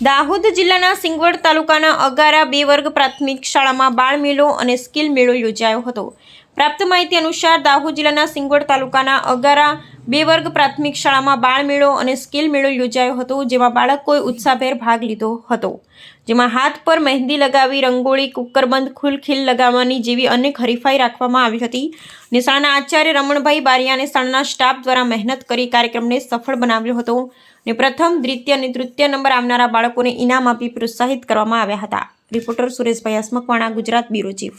દાહોદ જિલ્લાના સિંગવડ તાલુકાના અગારા 2 વર્ગ પ્રાથમિક શાળામાં બાળ મેળો અને સ્કિલ મેળો યોજાયો હતો। પ્રાપ્ત માહિતી અનુસાર દાહોદ જિલ્લાના સિંગવડ તાલુકાના અગારા 2 વર્ગ પ્રાથમિક શાળામાં બાળ મેળો અને સ્કિલ મેળો યોજાયો હતો, જેમાં બાળકોએ ઉત્સાહભેર ભાગ લીધો હતો। જેમાં હાથ પર મહેંદી લગાવી, રંગોળી, કુકરબંધ, ખુલખીલ લગાવવાની જેવી અનેક હરીફાઈ રાખવામાં આવી હતી। શાળાના આચાર્ય રમણભાઈ બારિયા અને શાળાના સ્ટાફ દ્વારા મહેનત કરી કાર્યક્રમને સફળ બનાવ્યો હતો અને પ્રથમ, દ્વિતીય અને તૃતીય નંબર આવનારા બાળકોને ઇનામ આપી પ્રોત્સાહિત કરવામાં આવ્યા હતા। Reporter Sureshbhai Hasamkawana, Gujarat bureau chief.